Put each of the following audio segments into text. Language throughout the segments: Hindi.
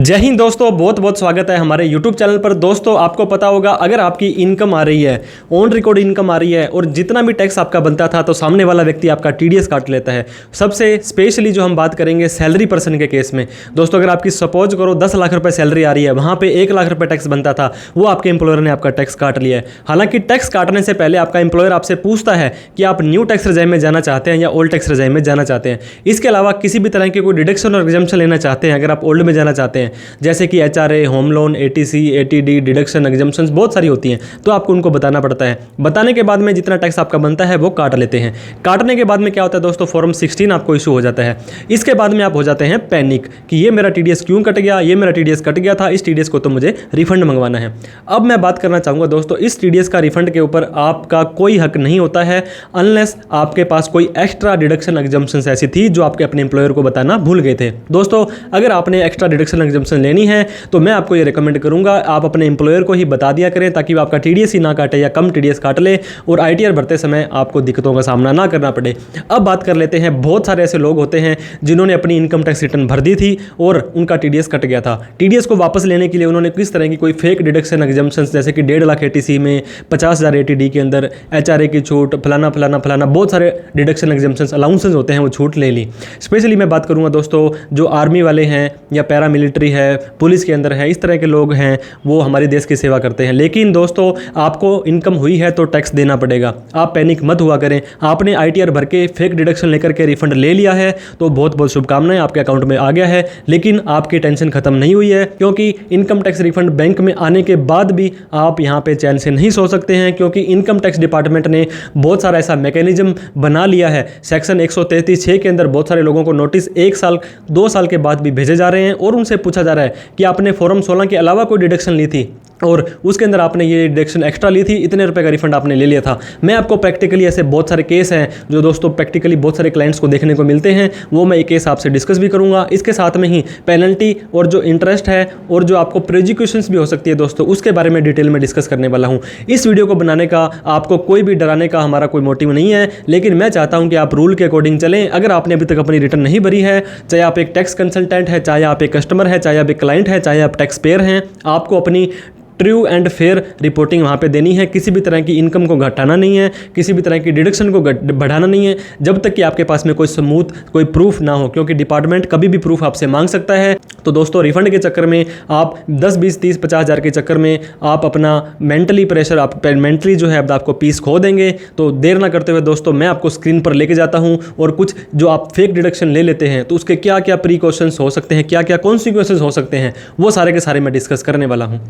जय हिंद दोस्तों, बहुत बहुत स्वागत है हमारे YouTube चैनल पर। दोस्तों आपको पता होगा, अगर आपकी इनकम आ रही है, ऑन रिकॉर्ड इनकम आ रही है और जितना भी टैक्स आपका बनता था तो सामने वाला व्यक्ति आपका TDS काट लेता है। सबसे स्पेशली जो हम बात करेंगे सैलरी पर्सन के केस में। दोस्तों अगर आपकी सपोज करो 10 लाख रुपए सैलरी आ रही है, वहाँ पे 1 लाख रुपए टैक्स बनता था, वो आपके एम्प्लॉयर ने आपका टैक्स काट लिया है। हालांकि टैक्स काटने से पहले आपका एम्प्लॉयर आपसे पूछता है कि आप न्यू टैक्स रेजाइम में जाना चाहते हैं या ओल्ड टैक्स रेजाइम में जाना चाहते हैं। इसके अलावा किसी भी तरह की कोई डिडक्शन और एग्जम्पशन लेना चाहते हैं, अगर आप ओल्ड में जाना चाहते हैं, जैसे कि HRA, home loan, ATC, ATD, deduction, exemptions बहुत सारी होती हैं, तो आपको उनको बताना पड़ता है। बताने के बाद में जितना टैक्स आपका बनता है वो काट लेते हैं। काटने के बाद में क्या होता है दोस्तों, फॉर्म 16 आपको इशू हो जाता है। इसके बाद में आप हो जाते हैं पैनिक कि ये मेरा TDS क्यों कट गया, ये मेरा TDS कट गया था, इस TDS को तो मुझे रिफंड मंगवाना है। अब मैं बात करना चाहूँगा दोस्तों, इस TDS का रिफंड के ऊपर आपका कोई हक नहीं होता है अनलेस आपके पास कोई एक्स्ट्रा डिडक्शन एग्जम्पशंस ऐसी थी जो आपके अपने एम्प्लॉयर को बताना भूल गए थे। दोस्तों अगर आपने एक्स्ट्रा डिडक्शन एग्जम्पशन लेनी है तो मैं आपको ये रिकमेंड करूंगा आप अपने एम्प्लॉयर को ही बता दिया करें, ताकि वो आपका TDS ही ना काटे या कम TDS काट ले और ITR भरते समय आपको दिक्कतों का सामना ना करना पड़े। अब बात कर लेते हैं, बहुत सारे ऐसे लोग होते हैं जिन्होंने अपनी इनकम टैक्स रिटर्न भर दी थी और उनका TDS कट गया था। TDS को वापस लेने के लिए उन्होंने किस तरह की कोई फेक डिडक्शन एग्जम्पशन, जैसे कि 1.5 लाख ATC में, 50,000 ATD के अंदर HRA की छूट, फलाना फलाना फलाना, बहुत सारे डिडक्शन एग्जम्पशन अलाउंसेस होते हैं, वो छूट ले ली। स्पेशली मैं बात करूंगा दोस्तों, जो आर्मी वाले हैं या पैरामिलिट्री है, पुलिस के अंदर है, इस तरह के लोग हैं, वो हमारे देश की सेवा करते हैं। लेकिन दोस्तों आपको इनकम हुई है तो टैक्स देना पड़ेगा। आप पैनिक मत हुआ करें। आपने ITR भर के फेक डिडक्शन लेकर के रिफंड ले लिया है तो बहुत बहुत शुभकामनाएं, आपके अकाउंट में आ गया है। लेकिन आपकी टेंशन खत्म नहीं हुई है, क्योंकि इनकम टैक्स रिफंड बैंक में आने के बाद भी आप यहाँ पे चैन से नहीं सो सकते हैं, क्योंकि इनकम टैक्स डिपार्टमेंट ने बहुत सारा ऐसा मैकेनिज्म बना लिया है। सेक्शन 133(6) के अंदर बहुत सारे लोगों को नोटिस 1 साल 2 साल के बाद भी भेजे जा रहे हैं और उनसे पूछा जा रहा है कि आपने फॉर्म 16 के अलावा कोई डिडक्शन ली थी और उसके अंदर आपने ये डिडक्शन एक्स्ट्रा ली थी, इतने रुपए का रिफंड आपने ले लिया था। मैं आपको प्रैक्टिकली ऐसे बहुत सारे केस हैं जो दोस्तों प्रैक्टिकली बहुत सारे क्लाइंट्स को देखने को मिलते हैं, वो मैं एक केस आपसे डिस्कस भी करूंगा। इसके साथ में ही पेनल्टी और जो इंटरेस्ट है और जो आपको प्रोजिक्यूशंस भी हो सकती है दोस्तों, उसके बारे में डिटेल में डिस्कस करने वाला हूँ। इस वीडियो को बनाने का आपको कोई भी डराने का हमारा कोई मोटिव नहीं है, लेकिन मैं चाहता हूँ कि आप रूल के अकॉर्डिंग चलें। अगर आपने अभी तक अपनी रिटर्न नहीं भरी है, चाहे आप एक टैक्स कंसल्टेंट है, चाहे आप एक कस्टमर है, चाहे आप एक क्लाइंट है, चाहे आप टैक्स पेयर हैं, आपको अपनी ट्रू एंड फेयर रिपोर्टिंग वहाँ पे देनी है। किसी भी तरह की इनकम को घटाना नहीं है, किसी भी तरह की डिडक्शन को बढ़ाना नहीं है, जब तक कि आपके पास में कोई सबूत, कोई प्रूफ ना हो, क्योंकि डिपार्टमेंट कभी भी प्रूफ आपसे मांग सकता है। तो दोस्तों रिफंड के चक्कर में आप 10, 20, 30, 50 हज़ार के चक्कर में आप अपना मेंटली प्रेशर, आप मेंटली जो है आपको पीस खो देंगे। तो देर ना करते हुए दोस्तों मैं आपको स्क्रीन पर लेके जाता हूँ, और कुछ जो आप फेक डिडक्शन ले लेते हैं तो उसके क्या क्या प्रीकॉशंस हो सकते हैं, क्या क्या कॉन्सिक्वेंसेस हो सकते हैं, वो सारे के सारे मैं डिस्कस करने वाला हूँ।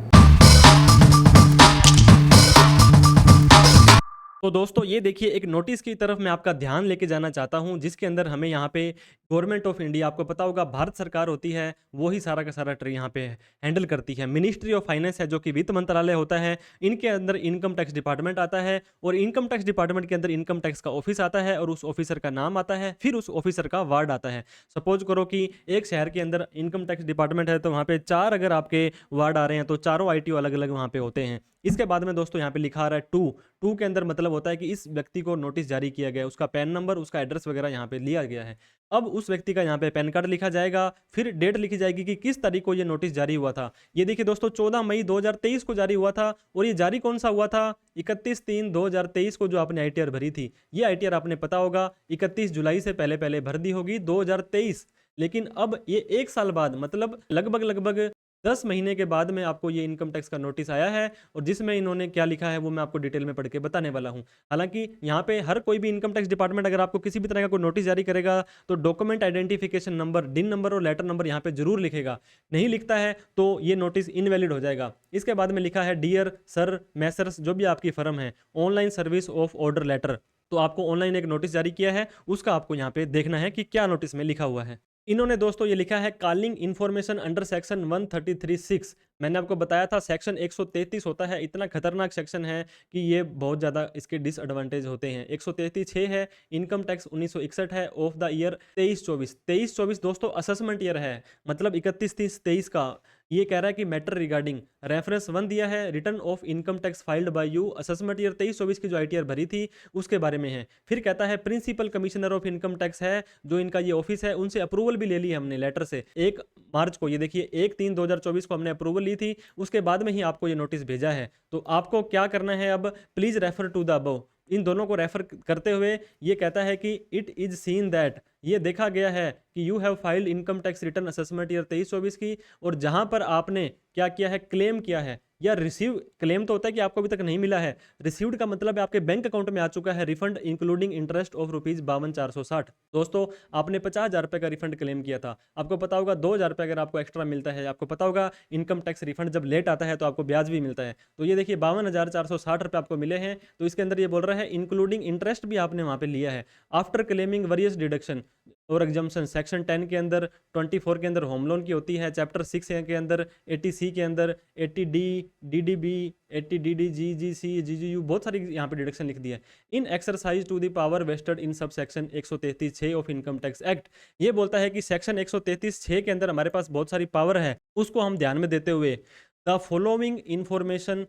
तो दोस्तों ये देखिए, एक नोटिस की तरफ मैं आपका ध्यान लेके जाना चाहता हूं, जिसके अंदर हमें यहाँ पे गवर्नमेंट ऑफ इंडिया, आपको पता होगा भारत सरकार होती है, वो ही सारा का सारा यहाँ पे हैंडल करती है। मिनिस्ट्री ऑफ फाइनेंस है जो कि वित्त मंत्रालय होता है, इनके अंदर इनकम टैक्स डिपार्टमेंट आता है, और इनकम टैक्स डिपार्टमेंट के अंदर इनकम टैक्स का ऑफिस आता है, और उस ऑफिसर का नाम आता है, फिर उस ऑफिसर का वार्ड आता है। सपोज करो कि एक शहर के अंदर इनकम टैक्स डिपार्टमेंट है, तो वहाँ पे 4 अगर आपके वार्ड आ रहे हैं तो चारों ITO अलग अलग वहाँ पे होते हैं। इसके बाद में दोस्तों यहाँ पे लिखा आ रहा है 2 के अंदर मतलब होता है कि इस व्यक्ति को नोटिस जारी किया गया है, उसका पैन नंबर, उसका एड्रेस वगैरह यहाँ पे लिया गया है। अब उस व्यक्ति का यहाँ पे पैन कार्ड लिखा जाएगा, फिर डेट लिखी जाएगी कि किस तारीख को ये नोटिस जारी हुआ था। ये देखिए दोस्तों 14 मई 2023 को जारी हुआ था, और ये जारी कौन सा हुआ था, 31/3/2023 को जो आपने ITR भरी थी। ये ITR आपने पता होगा 31 जुलाई से पहले पहले भर दी होगी 2023। लेकिन अब ये 1 साल बाद, मतलब लगभग 10 महीने के बाद में आपको ये इनकम टैक्स का नोटिस आया है, और जिसमें इन्होंने क्या लिखा है वो मैं आपको डिटेल में पढ़ के बताने वाला हूं। हालांकि यहाँ पे हर कोई भी इनकम टैक्स डिपार्टमेंट अगर आपको किसी भी तरह का कोई नोटिस जारी करेगा तो document identification number, DIN number और लेटर नंबर यहाँ पे जरूर लिखेगा। नहीं लिखता है तो ये नोटिस इनवैलिड हो जाएगा। इसके बाद में लिखा है डियर सर मैसर्स, जो भी आपकी फर्म है, online service of order letter. तो आपको ऑनलाइन एक नोटिस जारी किया है, उसका आपको यहाँ पे देखना है कि क्या नोटिस में लिखा हुआ है। इन्होंने दोस्तों ये लिखा है कॉलिंग इन्फॉर्मेशन अंडर सेक्शन 133(6). मैंने आपको बताया था सेक्शन 133 होता है, इतना खतरनाक सेक्शन है कि ये बहुत ज़्यादा इसके डिसएडवांटेज होते हैं। 133(6) है, इनकम टैक्स 1961 है, ऑफ द ईयर 23-24। 23-24 दोस्तों असेसमेंट ईयर है, मतलब 31-30-23 का। ये कह रहा है कि मैटर रिगार्डिंग रेफरेंस 1 दिया है, return of income tax filed by you, assessment year 23-24 की जो आईटीआर भरी थी उसके बारे में है। फिर कहता है principal commissioner of income tax है जो इनका ये ऑफिस है, उनसे अप्रूवल भी ले ली हमने लेटर से 1 मार्च को, ये देखिए 1/3/2024 को हमने अप्रूवल ली थी, उसके बाद में ही आपको ये नोटिस भेजा है। तो आपको क्या करना है अब, please refer to the above, इन दोनों को रेफर करते हुए ये कहता है कि इट इज सीन दैट, ये देखा गया है कि you have filed income tax return assessment year 23-24 की, और जहां पर आपने क्या किया है, क्लेम किया है या रिसीव, क्लेम तो होता है कि आपको अभी तक नहीं मिला है, रिसीव्ड का मतलब है आपके बैंक अकाउंट में आ चुका है रिफंड इंक्लूडिंग इंटरेस्ट ऑफ ₹52,460। दोस्तों आपने 50,000 रुपये का रिफंड क्लेम किया था, आपको पता होगा 2,000 रुपये अगर आपको एक्स्ट्रा मिलता है, आपको पता होगा इनकम टैक्स रिफंड जब लेट आता है तो आपको ब्याज भी मिलता है, तो ये देखिए 52,460 रुपये आपको मिले हैं। तो इसके अंदर ये बोल रहा है इंक्लूडिंग इंटरेस्ट भी आपने वहाँ पे लिया है। आफ्टर क्लेमिंग वेरियस डिडक्शन और एग्जम्पशन, सेक्शन 10 के अंदर, 24 के अंदर होम लोन की होती है, चैप्टर 6 के अंदर, 80C के अंदर, 80D, DDB, 80DD, GGC, GGU, बहुत सारी यहाँ पे डिडक्शन लिख दी है। In exercise to the power vested in sub section 133(6) of income tax act, ये बोलता है कि सेक्शन 133(6) के अंदर हमारे पास बहुत सारी पावर है, उसको हम ध्यान में देते हुए the following information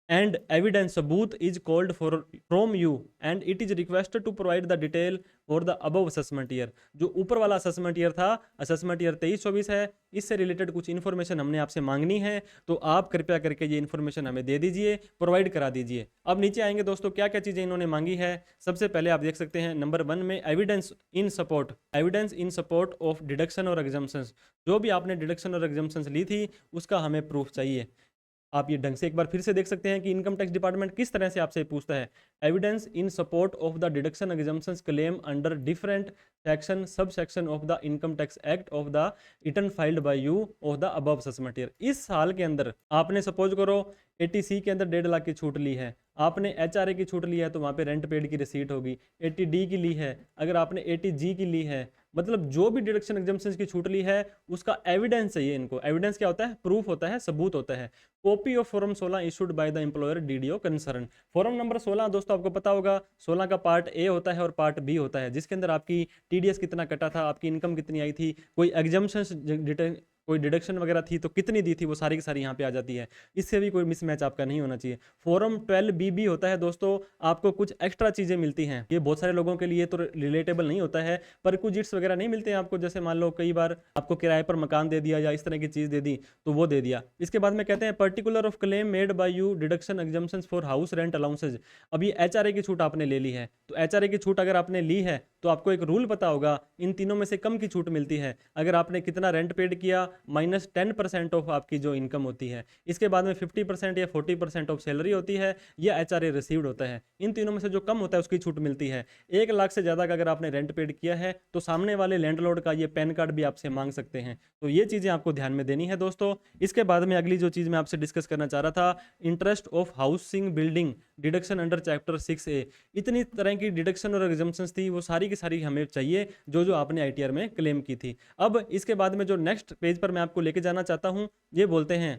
and evidence सबूत is called for from you and it is requested to provide the detail for the above assessment year। जो ऊपर वाला असेसमेंट ईयर था, असेसमेंट ईयर 23-24 है, इससे रिलेटेड कुछ इन्फॉर्मेशन हमने आपसे मांगनी है, तो आप कृपया करके ये इन्फॉर्मेशन हमें दे दीजिए, प्रोवाइड करा दीजिए। अब नीचे आएंगे दोस्तों, क्या क्या चीज़ें इन्होंने मांगी है। सबसे पहले आप देख सकते हैं नंबर 1 में evidence in support of deduction और एग्जम्पशंस, जो भी आपने डिडक्शन और एग्जम्पशंस ली थी उसका हमें प्रूफ चाहिए। आप ये ढंग से एक बार फिर से देख सकते हैं कि इनकम टैक्स डिपार्टमेंट किस तरह से आपसे पूछता है। Evidence in support of the deduction exemptions claim under different section sub section of the income tax act of the return filed by you of the above assessment year. इस साल के अंदर आपने सपोज करो 80C के अंदर 1.5 लाख की छूट ली है, आपने HRA की छूट ली है तो वहाँ पे रेंट पेड की रिसीट होगी, 80D की ली है, अगर आपने 80G की ली है, मतलब जो भी डिडक्शन एग्जम्पशंस की छूट ली है उसका एविडेंस चाहिए इनको। एविडेंस क्या होता है, प्रूफ होता है, सबूत होता है। Copy of form 16 issued by the employer DDO concern. Form number 16 दोस्तों आपको पता होगा, 16 का पार्ट ए होता है और पार्ट बी होता है, जिसके अंदर आपकी TDS कितना कटा था, आपकी इनकम कितनी आई थी, कोई एग्जम्पशंस कोई डिडक्शन वगैरह थी तो कितनी दी थी, वो सारी की सारी यहाँ पे आ जाती है। इससे भी कोई मिसमैच आपका नहीं होना चाहिए। फॉर्म 12B होता है दोस्तों, आपको कुछ एक्स्ट्रा चीज़ें मिलती हैं, ये बहुत सारे लोगों के लिए तो रिलेटेबल नहीं होता है, परक्विजिट्स वगैरह नहीं मिलते हैं आपको। जैसे मान लो कई बार आपको किराए पर मकान दे दिया या इस तरह की चीज़ दे दी तो वो दे दिया। इसके बाद में कहते हैं particular of claim made by you deduction exemptions for house rent allowances. अभी HRA की छूट आपने ले ली है, तो HRA की छूट अगर आपने ली है तो आपको एक रूल पता होगा, इन तीनों में से कम की छूट मिलती है अगर आपने कितना रेंट पेड किया, -10% ऑफ आपकी जो इनकम होती है। इसके बाद में 50% या 40% ऑफ सैलरी होती है, या HRA रिसीव्ड होता है। इन तीनों में से जो कम होता है उसकी छूट मिलती है। 1 लाख से ज़्यादा का अगर आपने रेंट पेड किया है तो सामने वाले लैंडलॉर्ड का ये पैन कार्ड भी आपसे मांग सकते हैं, तो ये चीज़ें आपको ध्यान में देनी है दोस्तों। इसके बाद में अगली जो चीज़ मैं आपसे डिस्कस करना चाह रहा था, interest of housing building deduction under chapter 6A। इतनी तरह की डिडक्शन और एग्जम्पशंस थी, वो सारी की सारी हमें चाहिए जो आपने ITR में क्लेम की थी। अब इसके बाद में जो नेक्स्ट पेज पर मैं आपको लेके जाना चाहता हूं, ये बोलते हैं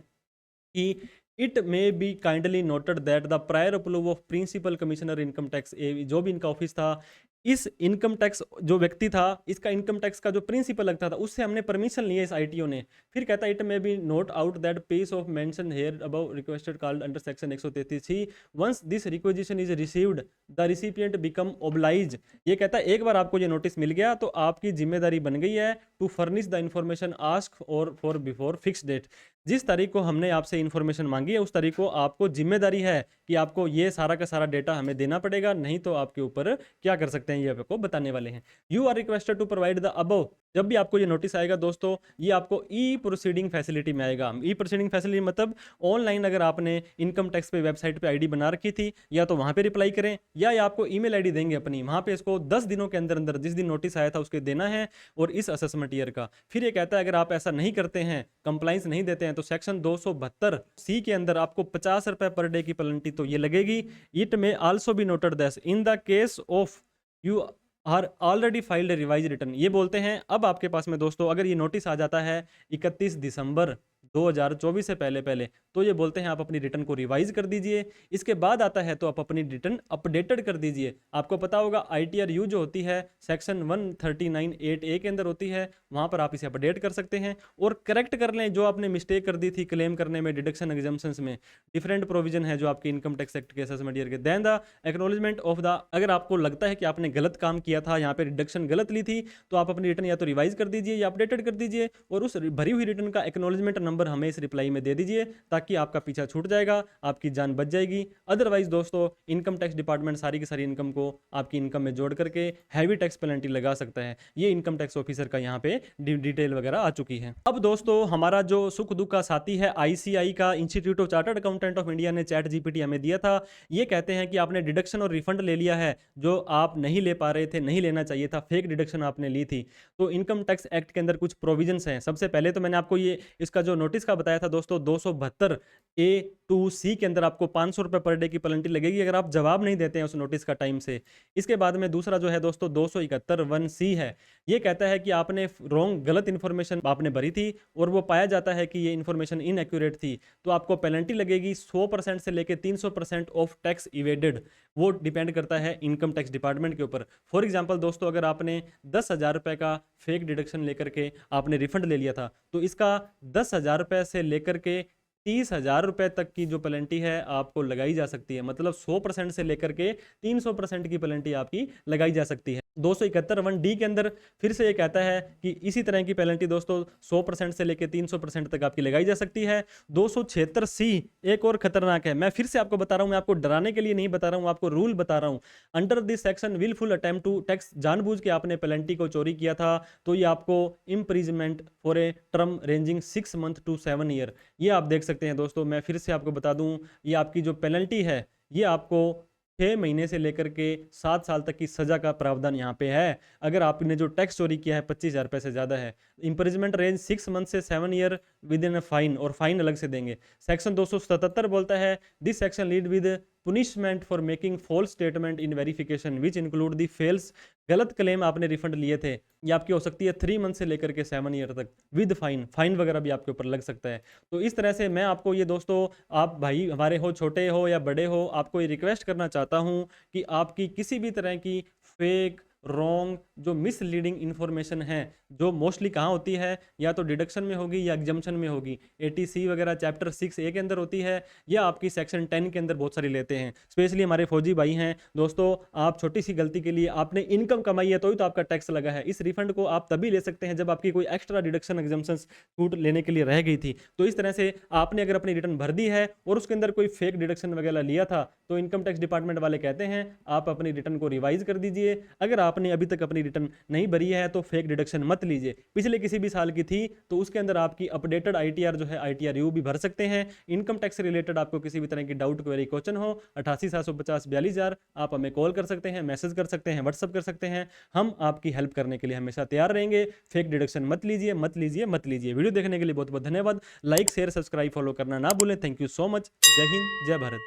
कि it may be kindly noted that the prior approve of principal commissioner income tax, जो भी इनका ऑफिस था, इस इनकम टैक्स जो व्यक्ति था, इसका इनकम टैक्स का जो प्रिंसिपल लगता था उससे हमने परमिशन ली है इस ITO ने। फिर कहता है it may be note out that piece of mention here above requested called under section 133C once this requisition is received the recipient become oblige. ये कहता है एक बार आपको ये नोटिस मिल गया तो आपकी जिम्मेदारी बन गई है to furnish the information ask और फॉर बिफोर फिक्स डेट। जिस तारीख को हमने आपसे इन्फॉर्मेशन मांगी है उस तारीख को आपको जिम्मेदारी है कि आपको ये सारा का सारा डेटा हमें देना पड़ेगा, नहीं तो आपके ऊपर क्या कर सकते हैं ये आपको बताने वाले हैं। You are requested to provide the above. जब भी आपको ये नोटिस आएगा दोस्तों, ये आपको ई प्रोसीडिंग फैसिलिटी में आएगा। ई प्रोसीडिंग फैसिलिटी मतलब ऑनलाइन अगर आपने इनकम टैक्स पे वेबसाइट पे ID बना रखी थी, या तो वहाँ पे रिप्लाई करें या आपको ईमेल ID देंगे अपनी, वहाँ पे इसको 10 दिनों के अंदर अंदर जिस दिन नोटिस आया था उसके देना है, और इस असेसमेंट ईयर का। फिर ये कहता है अगर आप ऐसा नहीं करते हैं, कंप्लाइंस नहीं देते हैं, तो सेक्शन 272C के अंदर आपको 50 रुपये पर डे की पेनल्टी तो ये लगेगी। It may also be noted that in the case of you are already filed revise return. ये बोलते हैं अब आपके पास में दोस्तों अगर ये नोटिस आ जाता है 31 दिसंबर 2024 से पहले पहले, तो ये बोलते हैं आप अपनी रिटर्न को रिवाइज कर दीजिए। इसके बाद आता है तो आप अपनी रिटर्न अपडेटेड कर दीजिए। आपको पता होगा ITRU जो होती है सेक्शन 139(8)(a) के अंदर होती है, वहाँ पर आप इसे अपडेट कर सकते हैं और करेक्ट कर लें जो आपने मिस्टेक कर दी थी क्लेम करने में, डिडक्शन एग्जाम्पशंस में। डिफरेंट प्रोविजन है जो आपके इनकम टैक्स एक्ट के असेसमेंट ईयर के। Then the acknowledgement of the, अगर आपको लगता है कि आपने गलत काम किया था, यहाँ पे डिडक्शन गलत ली थी, तो आप अपनी रिटर्न या तो रिवाइज कर दीजिए या अपडेटेड कर दीजिए और उस भरी हुई रिटर्न का एक्नॉलेजमेंट नंबर हमें इस रिप्लाई में दे दीजिए, ताकि आपका पीछा छूट जाएगा, आपकी जान बच जाएगी। अदरवाइज दोस्तों इनकम टैक्स डिपार्टमेंट सारी की सारी इनकम को आपकी इनकम में जोड़ करके हैवी टैक्स पेनल्टी लगा सकता है। ये इनकम टैक्स ऑफिसर का यहाँ पे डिटेल वगैरह आ चुकी है। अब दोस्तों हमारा जो सुख दुख का साथी है ICI का, institute of chartered accountant of India ने ChatGPT हमें दिया था। ये कहते हैं कि आपने डिडक्शन और रिफंड ले लिया है जो आप नहीं ले पा रहे थे, नहीं लेना चाहिए था, फेक डिडक्शन आपने ली थी। तो इनकम टैक्स एक्ट के अंदर कुछ प्रोविजंस हैं। सबसे पहले तो मैंने आपको ये इसका जो नोटिस का बताया था दोस्तों, 272A(2)(c) के अंदर आपको 500 रुपये पर डे की पेनल्टी लगेगी अगर आप जवाब नहीं देते हैं उस नोटिस का टाइम से। इसके बाद में दूसरा जो है दोस्तों 271(1)(c) है। ये कहता है कि आपने रॉन्ग, गलत इन्फॉर्मेशन आपने भरी थी और वो पाया जाता है कि ये इन्फॉर्मेशन इनएक्यूरेट थी, तो आपको पेनल्टी लगेगी 100% से लेकर 300% ऑफ टैक्स इवेडेड। वो डिपेंड करता है इनकम टैक्स डिपार्टमेंट के ऊपर। फॉर एग्जांपल दोस्तों, अगर आपने 10,000 रुपये का फेक डिडक्शन लेकर के आपने रिफंड ले लिया था, तो इसका 10,000 रुपये से लेकर के 30,000 रुपये तक की जो पेनल्टी है आपको लगाई जा सकती है। मतलब 100% से लेकर के 300% की पेनल्टी आपकी लगाई जा सकती है। 271(1)(d) के अंदर फिर से ये कहता है कि इसी तरह की पेनल्टी दोस्तों 100% से लेकर 300% तक आपकी लगाई जा सकती है। 276(c) एक और खतरनाक है। मैं फिर से आपको बता रहा हूँ, मैं आपको डराने के लिए नहीं बता रहा हूँ, आपको रूल बता रहा हूँ। Under this section wilful attempt to tax, जानबूझ के आपने पेनल्टी को चोरी किया था तो ये आपको imprisonment for a term ranging 6 month to 7 year. ये आप देख सकते हैं दोस्तों। मैं फिर से आपको बता दूं, ये आपकी जो पेनल्टी है ये आपको 6 महीने से लेकर के 7 साल तक की सजा का प्रावधान यहाँ पे है अगर आपने जो टैक्स चोरी किया है 25,000 रुपये से ज़्यादा है। इंप्रिजमेंट रेंज 6 मंथ से 7 ईयर विद इन फाइन, और फाइन अलग से देंगे। सेक्शन 277 बोलता है this section lead with punishment for making false statement in verification which include the fails. गलत क्लेम आपने रिफंड लिए थे, ये आपकी हो सकती है 3 मंथ से लेकर के 7 ईयर तक विद फाइन, फाइन वगैरह भी आपके ऊपर लग सकता है। तो इस तरह से मैं आपको ये दोस्तों, आप भाई हमारे हो, छोटे हो या बड़े हो, आपको ये रिक्वेस्ट करना चाहता हूँ कि आपकी किसी भी तरह की फेक, रॉन्ग, जो मिसलीडिंग इन्फॉर्मेशन है, जो मोस्टली कहाँ होती है, या तो डिडक्शन में होगी या एग्जम्पशन में होगी। 80C वगैरह चैप्टर 6A के अंदर होती है, या आपकी सेक्शन 10 के अंदर बहुत सारी लेते हैं। स्पेशली हमारे फौजी भाई हैं दोस्तों, आप छोटी सी गलती के लिए आपने इनकम कमाई है तो ही तो आपका टैक्स लगा है। इस रिफंड को आप तभी ले सकते हैं जब आपकी कोई एक्स्ट्रा डिडक्शन एग्जम्पशन छूट लेने के लिए रह गई थी। तो इस तरह से आपने अगर अपनी रिटर्न भर दी है और उसके अंदर कोई फेक डिडक्शन वगैरह लिया था, तो इनकम टैक्स डिपार्टमेंट वाले कहते हैं आप अपनी रिटर्न को रिवाइज कर दीजिए। अगर आपने अभी तक अपनी रिटर्न नहीं भरी है तो फेक डिडक्शन मत लीजिए। पिछले किसी भी साल की थी तो उसके अंदर आपकी अपडेटेड ITR जो है ITRU भी भर सकते हैं। इनकम टैक्स से रिलेटेड आपको किसी भी तरह की डाउट, क्वेरी, क्वेश्चन हो 88,750,42,000 आप हमें कॉल कर सकते हैं, मैसेज कर सकते हैं, व्हाट्सअप कर सकते हैं। हम आपकी हेल्प करने के लिए हमेशा तैयार रहेंगे। फेक डिडक्शन मत लीजिए, मत लीजिए, मत लीजिए। वीडियो देखने के लिए बहुत बहुत धन्यवाद। लाइक, शेयर, सब्सक्राइब, फॉलो करना ना भूलें। Thank you so much. जय हिंद, जय भारत।